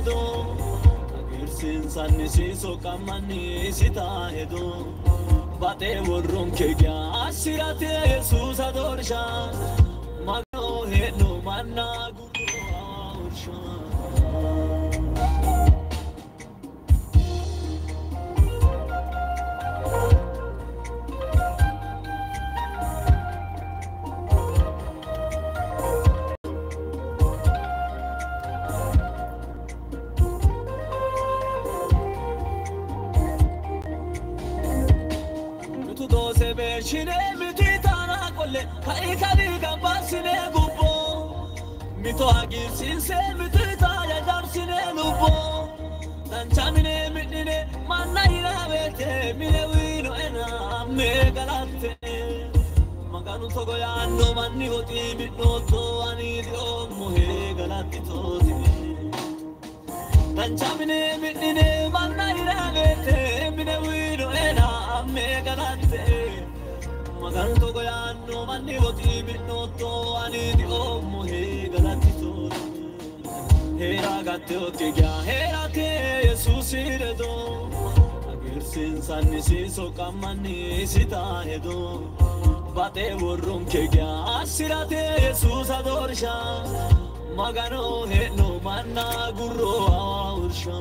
do agirsin sanni si so kamani sita hedo bate worron ke gya asirate Jesus adorsha magno he no manna guru aursha Shine mititana kolle kai kali gambasine gubo mito agirsin se mitita ya darsine lubo dan chamine mitine manna iravete mine wino ena me galate maganu togo ya no manni hoti mitno to ani dio mohe galati toti dan chamine mitine manna iravete mine wino ena me galate maganu togo ya no manni hoti mitno to ani dio mohe galati toti hera gatte oke gya hera te Jesus redo agirsin sanni si so kamani sita hedo bate worron ke gya asirate Jesus adorsha magano he no manna guru aursha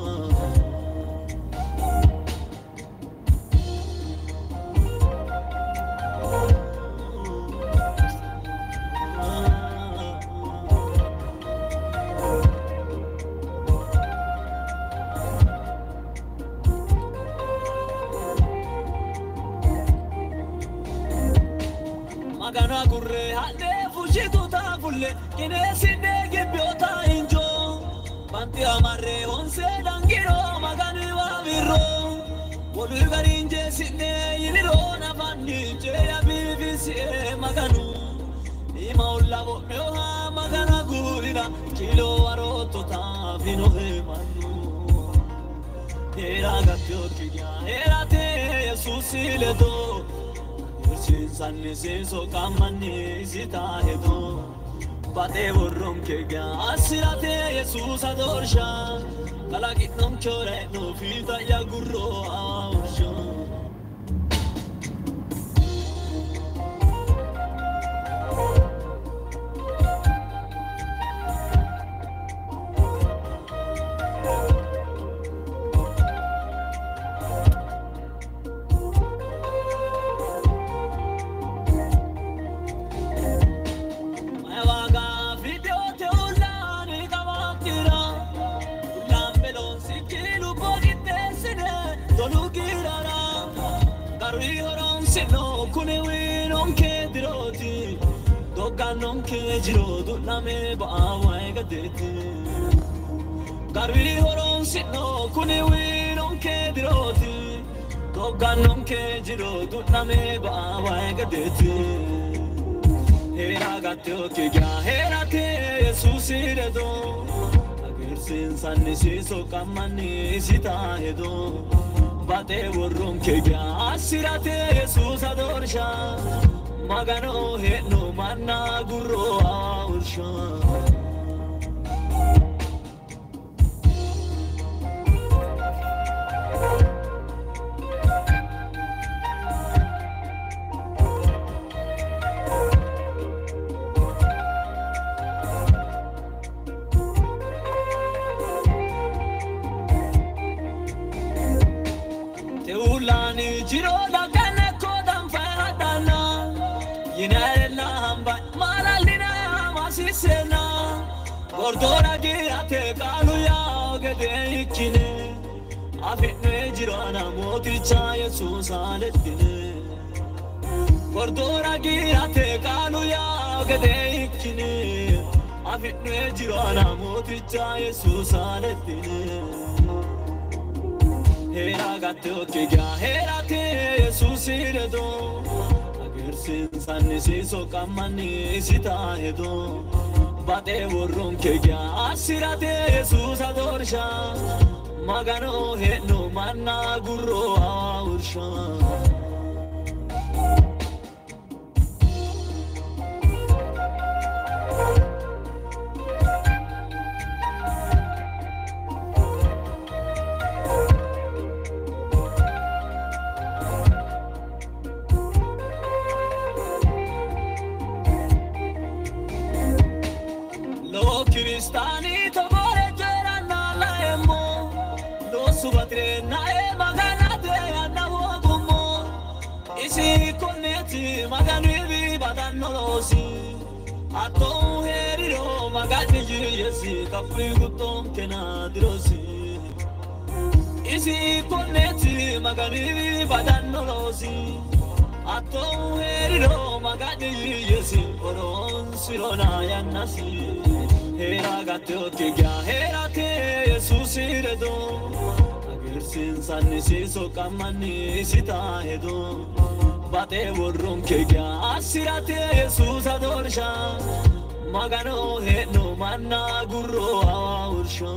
magana gurre hande fujitu ta fulle kine sinde gibiota injo banti amarre onse dangiro magani wa virro wolu garinje sinde yiniro na fanni je ya bibisi maganu ima ullavo meoha magana gurina kilo aroto ta vino he manu era gatyo kiya era te Jesus ledo sanni se so kamani sita hedo bate worron ke gya asirate Jesus adorsha kala kitnom chore no fita ya gurro aursha non che giro duname baawai gadete garwi horon sino kune wi non che diroti toga non che giro duname baawai gadete era gatto che gya era te Jesus redo agirsin sanni si so kamani sita hedo bate worron che gya asirate Jesus adorsha magano he no manna guru aursha teulani jiro da kane kodam fadana yinella hamba maralina masisena gordora girate kalu ya gede ikine afine jirana moticha Jesus aletine gordora girate kalu ya gede ikine afine jirana moticha Jesus aletine hera gatte oke gya hera te Jesus redo agirsin sanni si so kamani sita hedo bate worron ke gya asirate Jesus adorsha magano he no manna guru aursha subatre na e magana te andawo gumo isi conneti magani vi badanosi ato heriro magani yesi kapri gutom kenadrosi isi conneti magani badanosi ato heriro magani yesi oron sirona yanasi hera gatto che gia hera te Jesus redo ager sin sanni si so kamani sita hedo bate vorron che gia asirate Jesus adorsha magano he no manna gurro aursha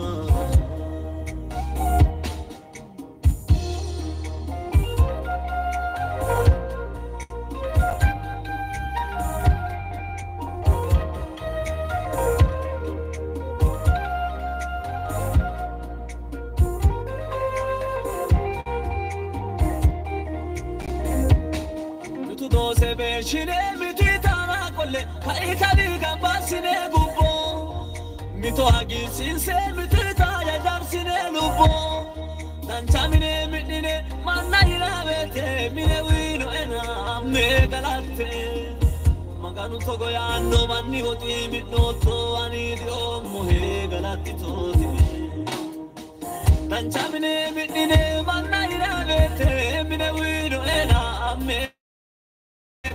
se becine mi titana colle kai kali gambasine gubbo mi to agi sinse mi titaya darsine lubo dan chamine midine manna hiravete mine wino ena me galate maganu togo yanno manni oti mi noto ani dio mohe galati toti dan chamine midine manna hiravete mine wino ena me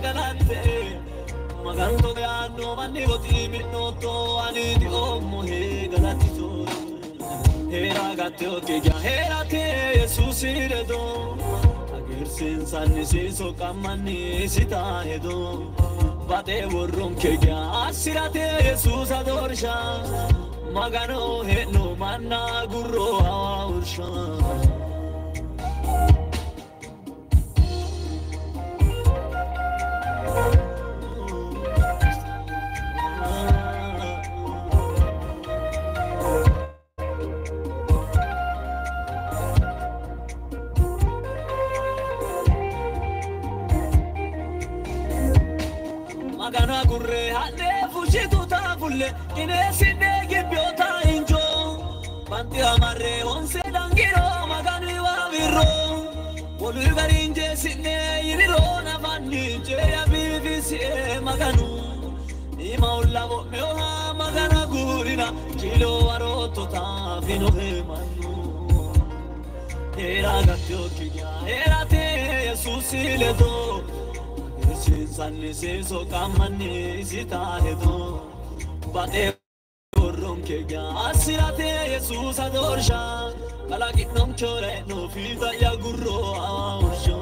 galante maganto ganno manni voti minotto ani di ommo he galatito he ragazzi o che già era te Jesus redo ager senza ne senso kamani sita hedo bate vorron che già asirate Jesus adorsha magano he no manna gurro aursha magana gurre hande fushi tuta fulle ine sinde gibiota injo banti amarre onse dangiro magani wa virro wolu garinje sinde yiriro na fanni je ya bivisi maganu ima ullavo meoha magana gurina kilo aroto ta fino he manu era gatto kiya era te Jesus ledo sanni se so kamani sita hedo bate vorron che gia asirate Jesus adorsha kala kitnom chore no fida ya gurro aursha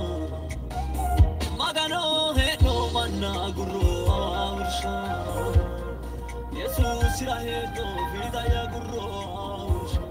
magano he no manna gurro aursha Jesus ira he no fida ya gurro aursha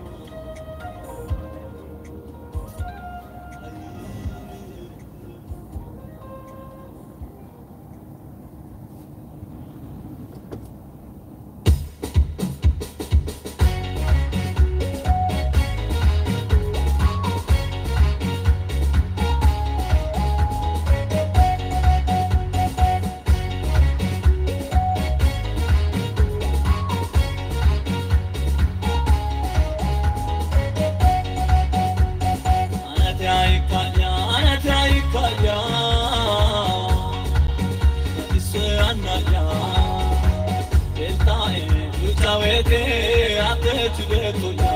Avete a te ci detto già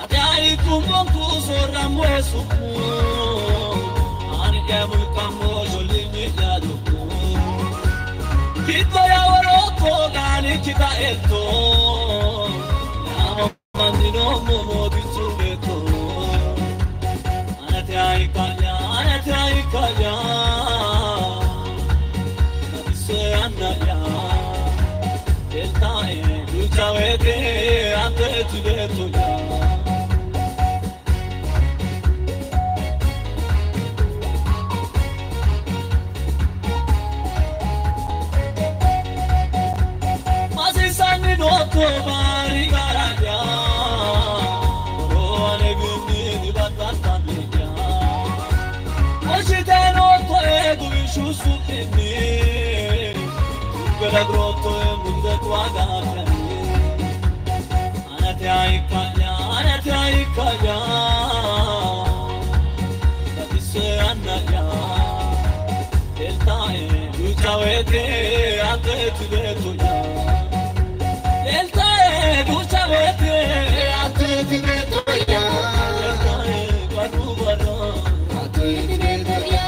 Adai tu montu sorra muesu Ani che mu cammo jolini yadu Kitto ya woroto gani kita etto Amo mandino momo di subeto Anatrai kaya Nabise anaya Deltae Luchavete Ante tubeto ya Masi sanni noto mari garagya suddenly. Bella grotto e munde tua gafia. Anate aikaya, anate aikaya. Kadise anaya. Eltae, duchavete, ate tibetuya. Eltae, duchavete, ate tibetuya. Eltae, garubara, ate tibetuya.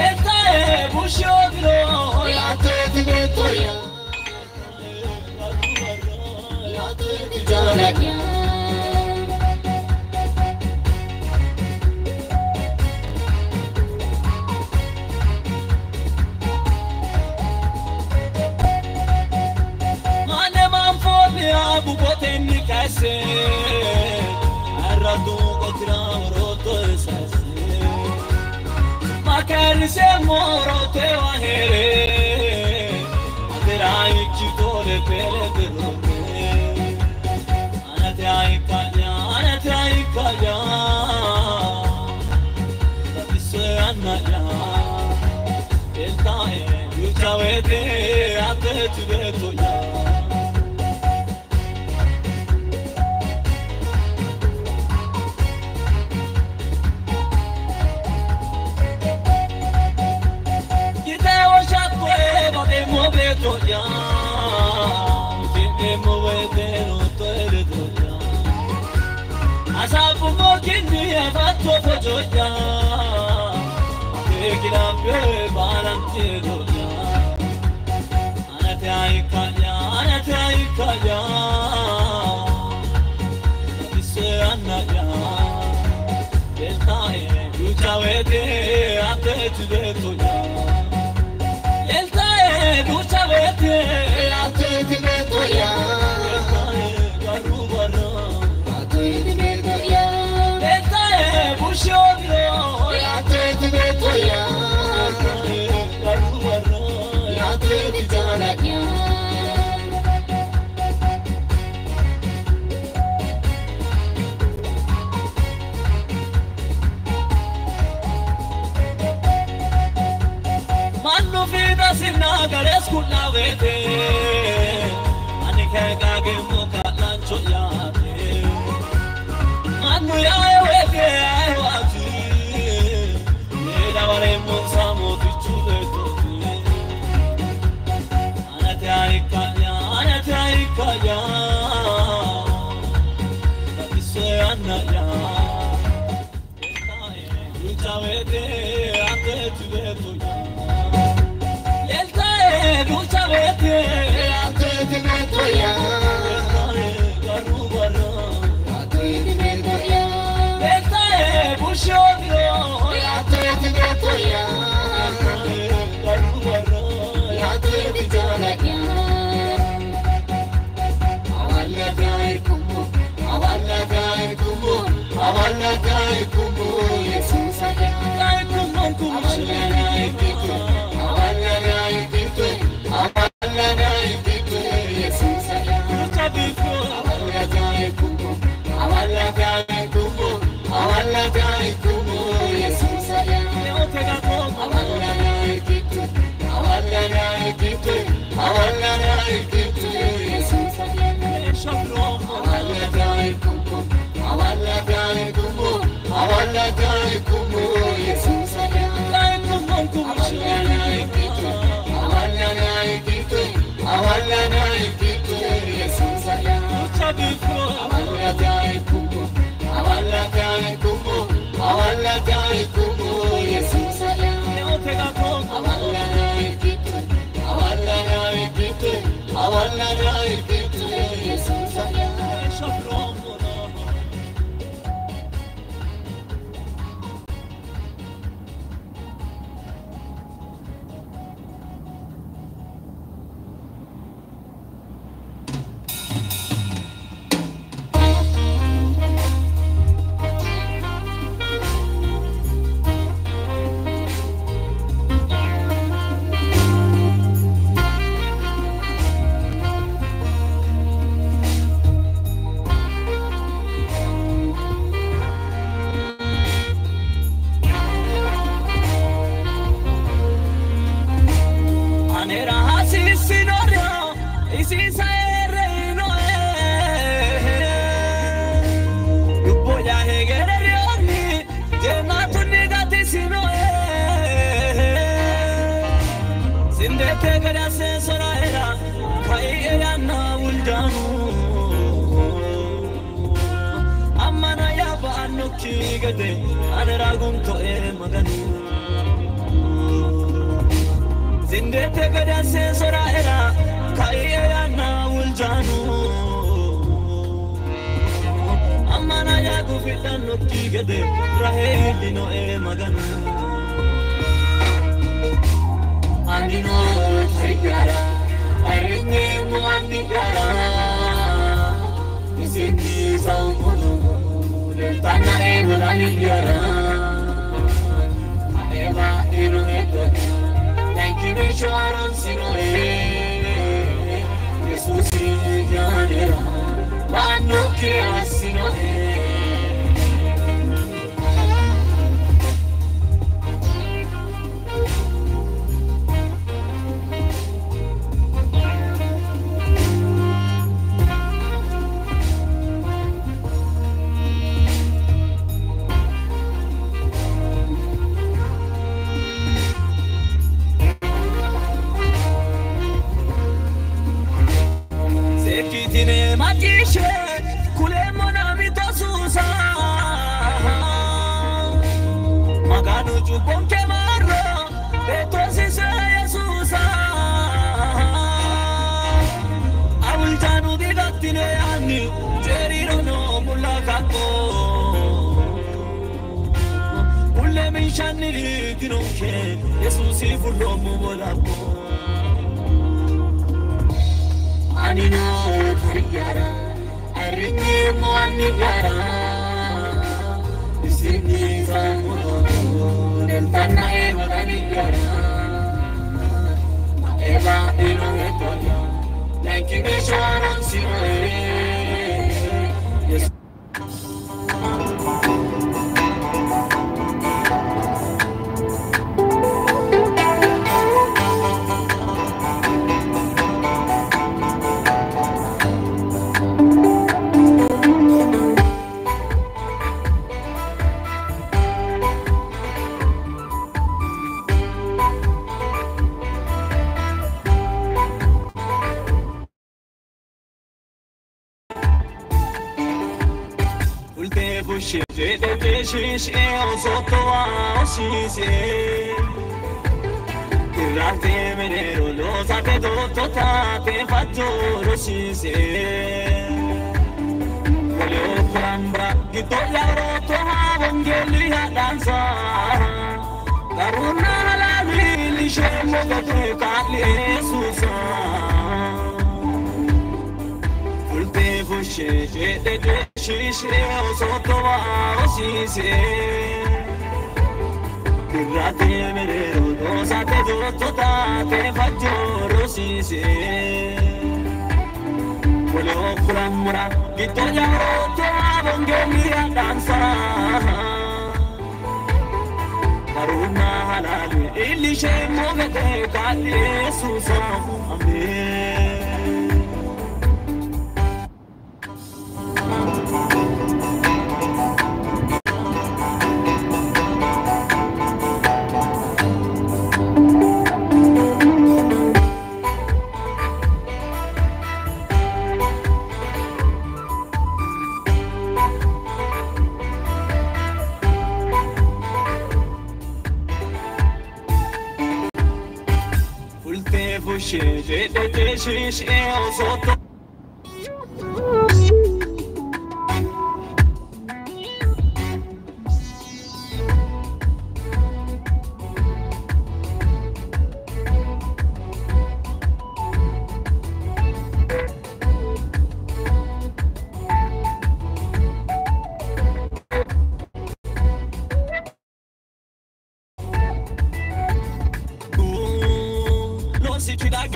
Eltae, bushogro, ate tibetuya. Garubara, ate tibetuya. Abu poteni kaise, arradu kotra roto esase. Makari se moro te wahere, aterai chitore pere derone. Anate aikaya, tabise anaya. Eltae, yuchavete, ate tibetoya. Asafu mokini afatto fojoya, tekila pe balanti doya. Anate aikaya, tabise anaya. Eltae, duchavete, ate tibetoya. Eltae, duchavete, ate tibetoya. Eltae, garubara, ate tibetoya. Eltae, bushogro, ate tibetoya. Eltae, garubara, ate tibetoya. Manu vida sin nagares kulla vete, ani kega ge muka lancho yate. Manu ya vete ay wati, neda vare monsa moti chule toti. Anate aikaya, tabise anaya. Duchavete, ate tibetoya. Duchavete, ate tibetoya. Eltae, garubara, ate tibetoya. Eltae, bushogro, ate tibetoya. Eltae, garubara, ate tibetoya. Awalla gai kumu, Jesus again. Gai kumu, awalla gai kumu. Awalla gai kumu, Jesus again. Awalla gai kumu, awalla gai kumu, Jesus again. Awalla gai kumu, awalla gai kumu, Jesus again. Awalla gai kumu, awalla gai kumu, Jesus again. gade ane ragum to e maganu zindete gade se sora era kaiya na uljanu amana ya gu fitan nokki gade rahe dino e maganu andino saigara aringe mo andikara isini saumunu tana e mulani yara eva ino eto thank you sharon sino e Jesus yanera vano che asino e Shish e osoto ashise Irate menero lo sate dotto te faccio roshise Voglio frambra gito yaroto havongeli danza Karuna la vili shemo gate kali susa Fulte fushe jete shish e osoto ashise Irate menero lo sate dotto te faccio roshise Voglio frambra gito yaroto havongeli danza Karuna halali illi shemo gate kali susa amen Shish e osoto lo si ci da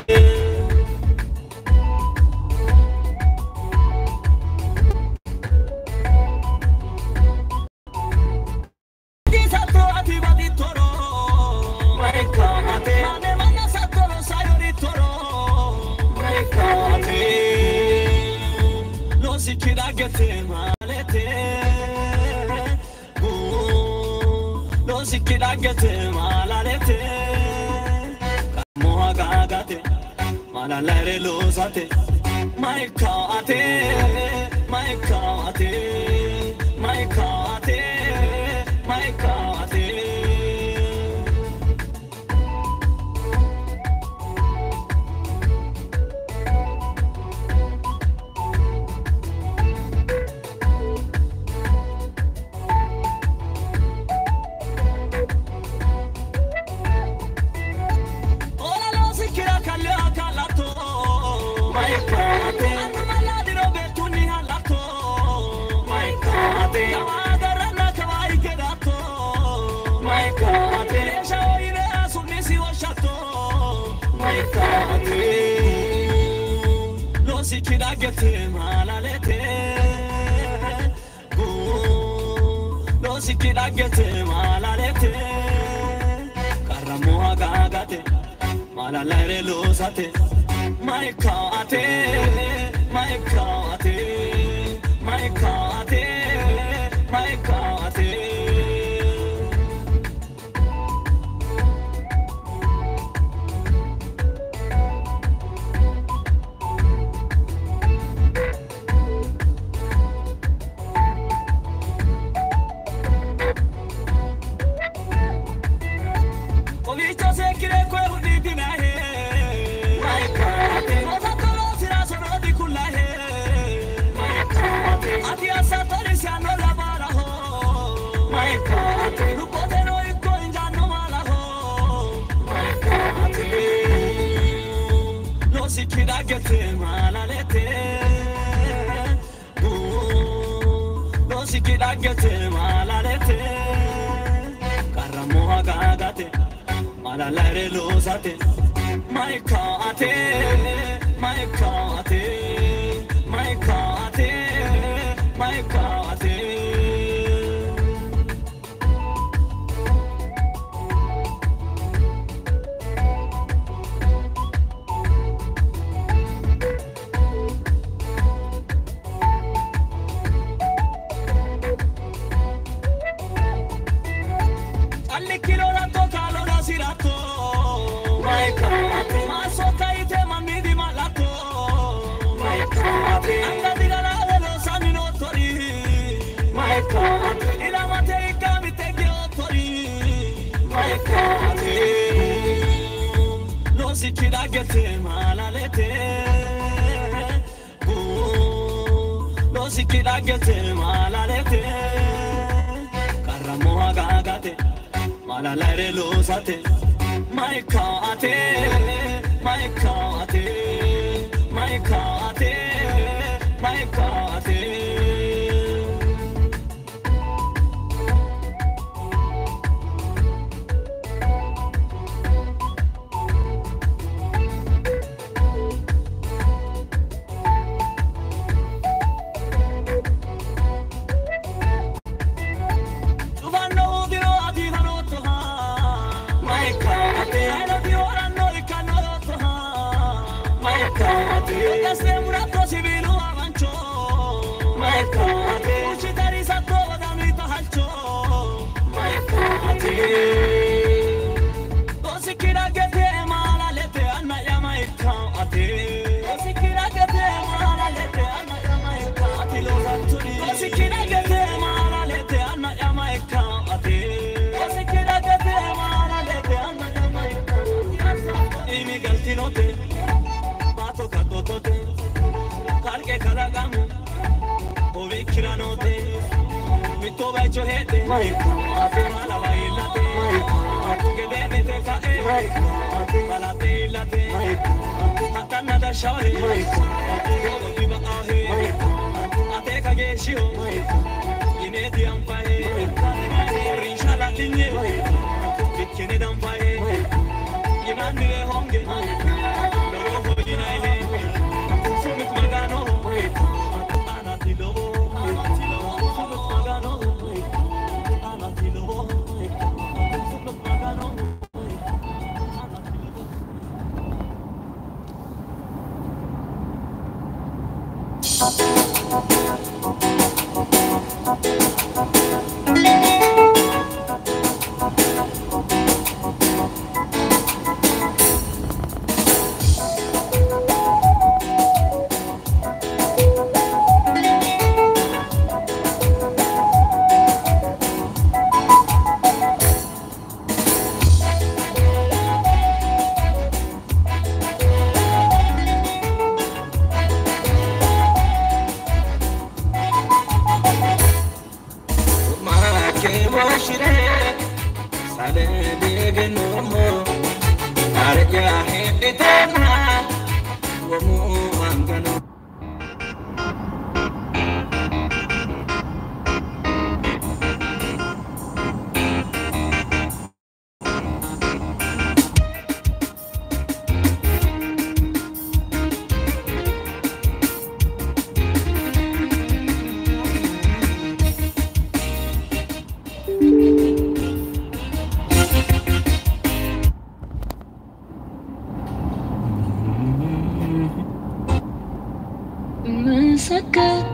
Malalare losate, my maikate, maikate. Ora lo si kira kalya kalato, maikate. Anu maladi no betuni halato, maikate. Yawagarana kawai kedato, maikate. Shaoire asuni si washato, maikate. Lo si kira gete malalete, lo si kira gete malalete. Karamoha gagate, malalere losate, maikate, maikate, maikate, maikate. Ovicho se quiere cuero di dinahe, maikate. Osa tolo sira sono di kullahe, maikate. Ati asatori si hanno la baraho, maikate. Rupote no iko injano malaho, maikate. Lo si kira gete malalete, lo si kira gete malalete. Karamoha gagate, malalere losate, maikate, maikate, maikate, maikate. Alli kilo rato calo da sirato, maikate. Maso kaite mammi di malato, maikate. Anda di ganare lo sani notori, maikate. Ila mate ikami tegi otori, maikate. Lo si kira gete malalete, lo si kira gete malalete. Karamoha gagate, malalere losate, maikate, maikate, maikate, maikate. Io sembra così vino avancio, maikate. Uccidere satto da mi faccio, maikate. Così che da che te malalete anna ya maikate. Così che da che te malalete anna ya maikate. Lo satturi. Così che da che te malalete anna ya maikate. Così che da che te malalete anna ya maikate. I mi galtinote. Tote, carge kalagamu, ovi kiranote, mito bacho hete, maikate, mala bailate, maikate, gedene te kae, maikate, malate ilate, maikate, hatana da shawre, maikate, yogo diba ahe, maikate, ate kageshio, maikate, ineti ampahe, maikate, rinshala linye, maikate, bikine dampahe, maikate, imani honge, maikate, logo inahe. يا حيدتنا ومو أنقنو سكت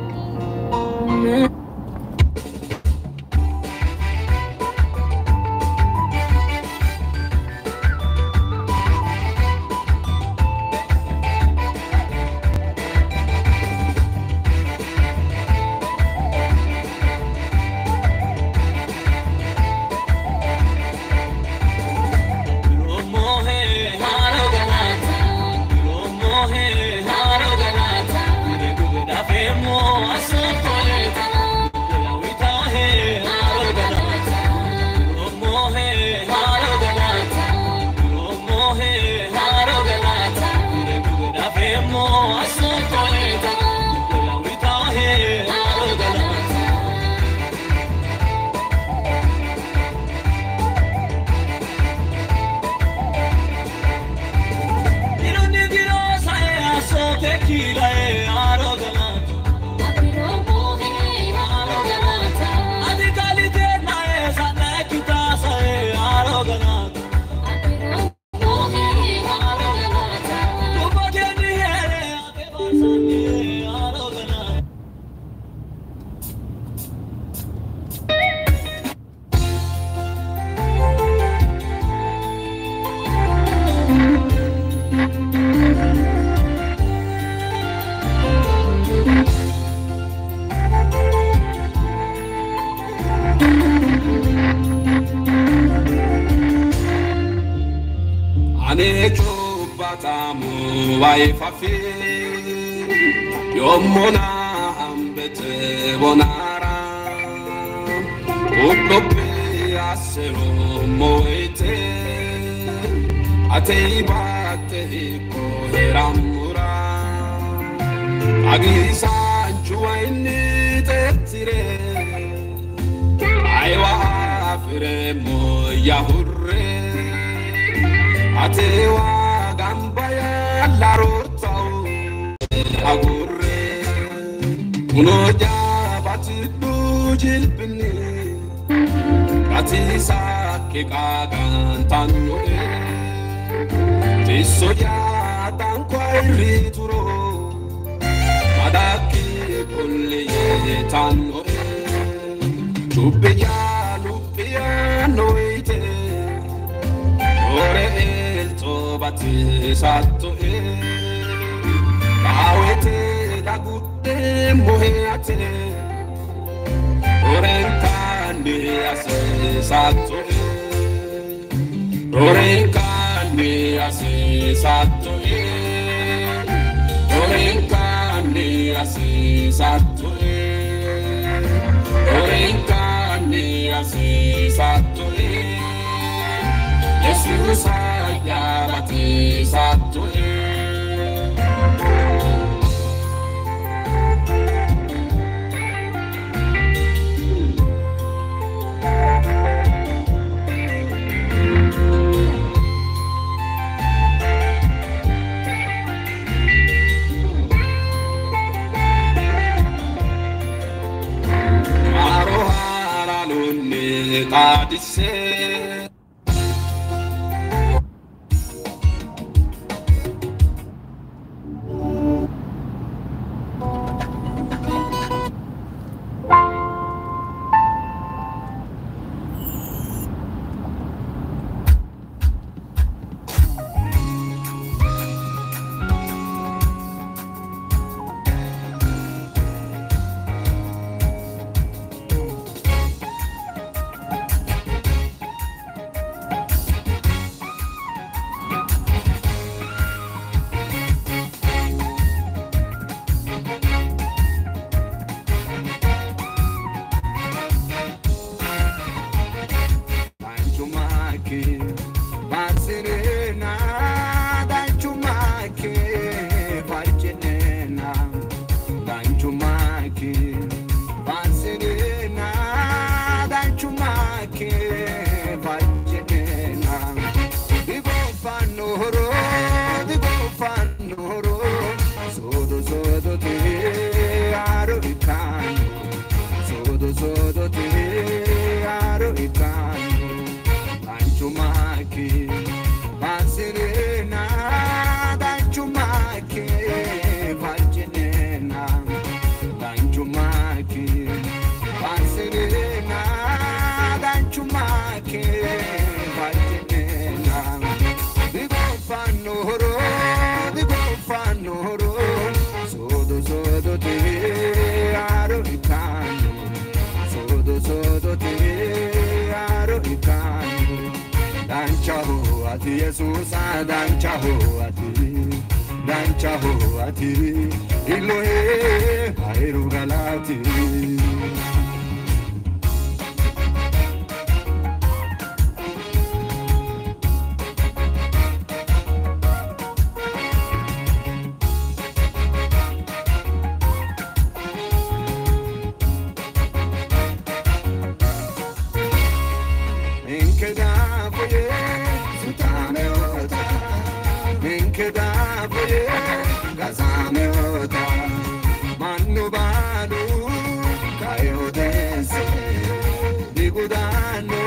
Wai fafi yomona ambete bonara udope asero moite atei bate ko heramura agisa chuaini tetire aiwa afire mo yahurre atewa gambaya la rotao agurre unoja bati dujil bini bati sake kagan tanyoe tisoja tankwai rituro madaki kulle tanyoe chubeja lupia noite ore bati sato kawete dagutte moheate orenkane ase sato orenkane ase sato orenkane ase sato orenkane ase sato Jesus ya bati sato Marohara lunne tadise danchumaki Pasirena danchumaki Varginena danchumaki Pasirena danchumaki Varginena Digo fanoro Sodo te aroricano Sodo te aroricano Danchaho ati Jesus danchaho ati Ilohe airu galati Gazameota Manu Banu Kayodense Digudano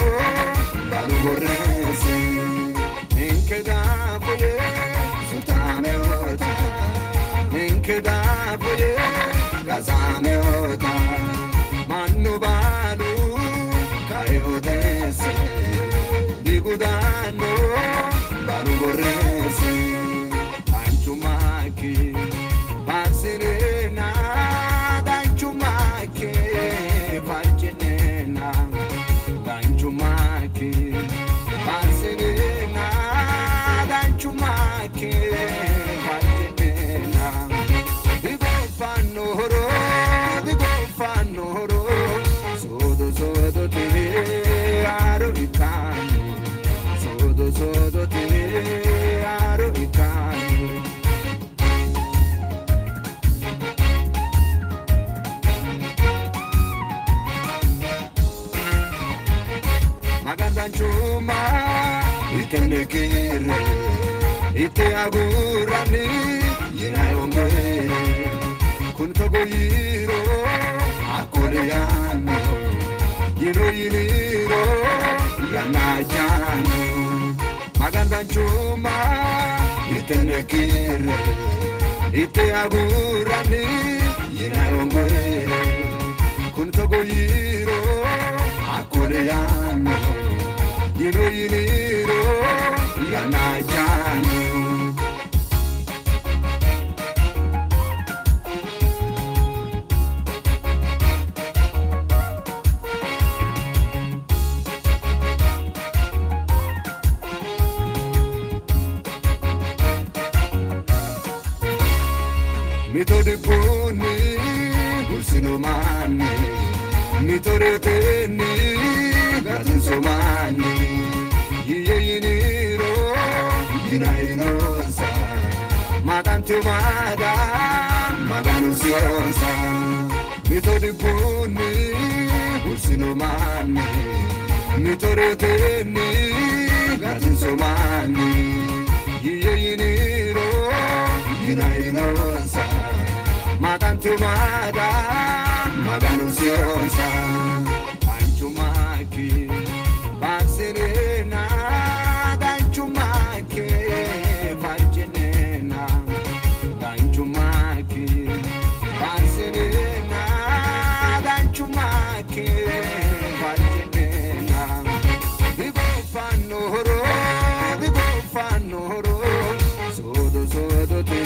Banu Borrese Inke Dapoye Sutameota Inke Dapoye Gazameota Manu Banu Kayodense Digudano Banu Borrese Danchumaki, Pasirena, Danchumaki, Varginena, Danchumaki, Pasirena, Danchumaki, Varginena, Digo fanoro, Sodo te aroricano, Sodo te aroricano. Danchuma, itendekere, ite agurani, yinayongere, kuntogo yiro, akoreano, yiro, yanajano. Magan danchuma, itendekere, ite agurani, yinayongere, kuntogo yiro, akoreano. Yiro, yanajano. Mitode poni, usino mani, mitode teni, gatin somani. Yiniro, yinainosa, magantu maganusiosa. Mitode poni, usino mani, mitode teni, gatin somani. Yiniro, yinainosa, magantu maganusiosa. Danchumaki, Pasirena, Danchumaki, Varginena, Danchumaki, Pasirena, Danchumaki, Varginena. Digo fanoro, Sodo te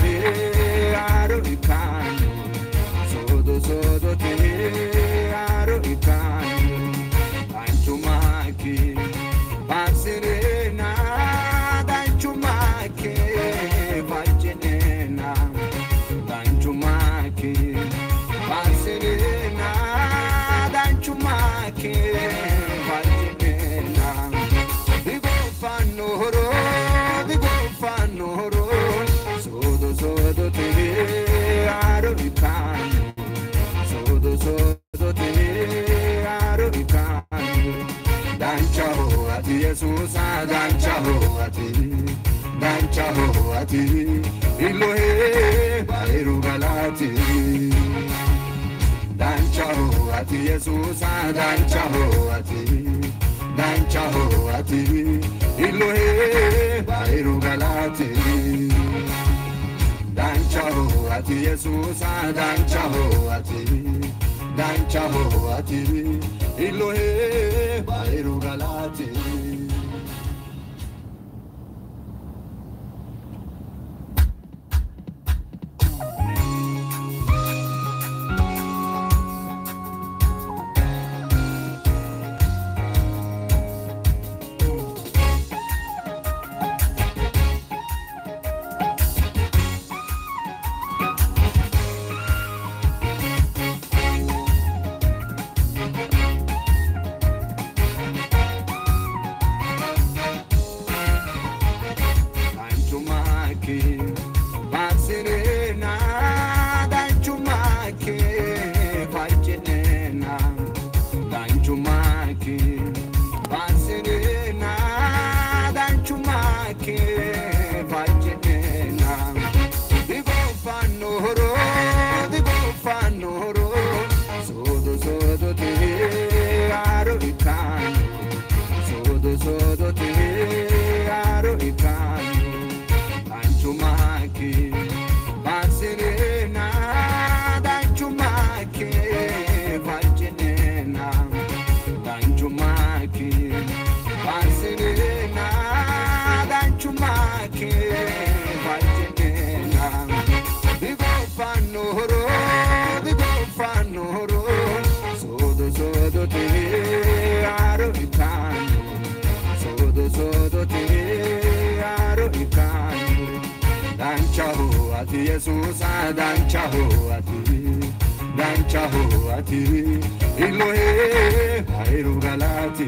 aroricano, Sodo te aroricano. Danchumaki, Pasirena, Danchumaki, Varginena, Danchumaki, Pasirena, Danchumaki, Varginena. Digo fanoro, Sodo te aroricano, Sodo te aroricano. Danchaho ati Jesus, danchaho ati Ilohe airu galati. Danchaho ati Jesus, danchaho ati danchaho ati Ilohe bairu galati danchaho ati Jesus danchaho ati Ilohe bairu galati Jesus danchaho ati Ilohe bairu galati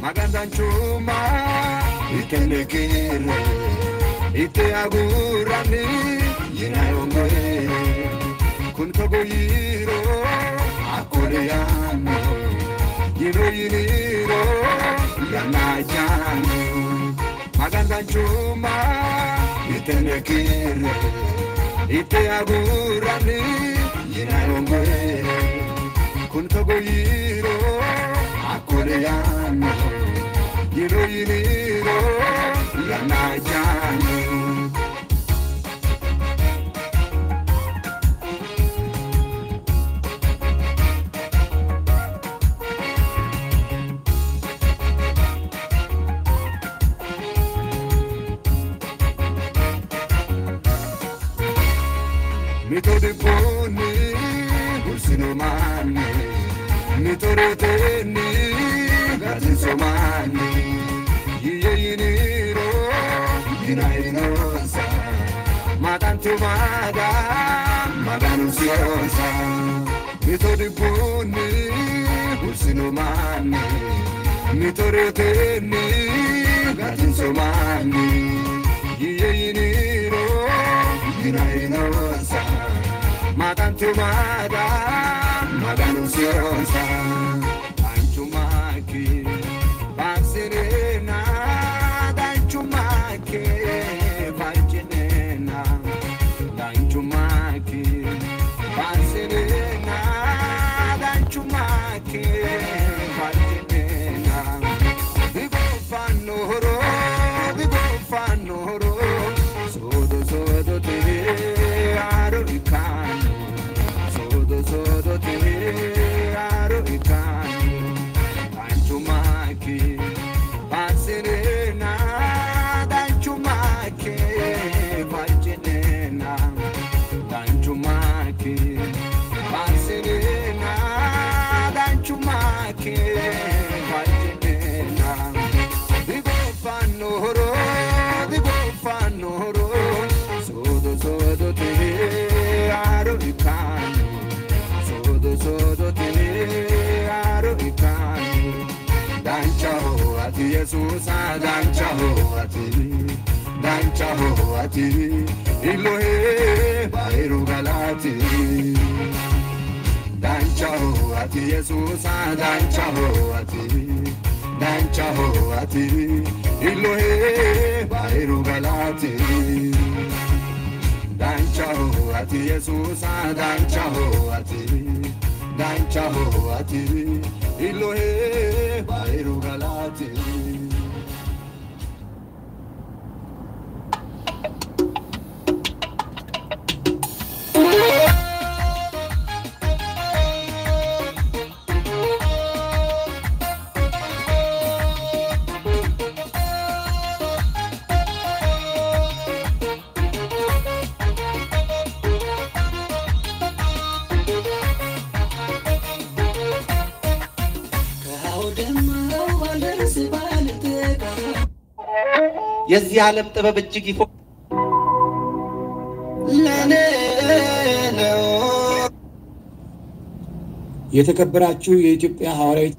Magandanchuma ikenekire ite agurani yinayongwe kun kagoyiro akoreyano yiniro yanajano Magandanchuma ikenekire ite agurani yinayongwe kun kagoyiro akoreyano yiniro yanajano Mitode poni ursino mani mitode teni gatin somani yiniro yinainosa madantu maganusiosa mitode poni ursino mani mitode teni gatin somani yiniro yinainosa matantu madanu sionsa danchu maki basirena danchu maki bajinena danchu maki basirena danchu maki bajinena bigo fanoro sodo te aro ikani sodo te aro ikani danchu maki basirena danchu maki bajinena danchu maki basirena danchu maki bajinena digo fanoro sodo te aro ikani sodo te aro ikani dancha ho ati Jesus dancha ho ati Elohe bairu galati dancha ho ati Jesus dancha ho ati Elohe bairu galati dancha ho ati Jesus dancha ho ati Elohe bairu galati የዚህ ዓለም ጥበብ እጅግ ይፎ የተከበራችሁ የኢትዮጵያ ሐዋርያዊ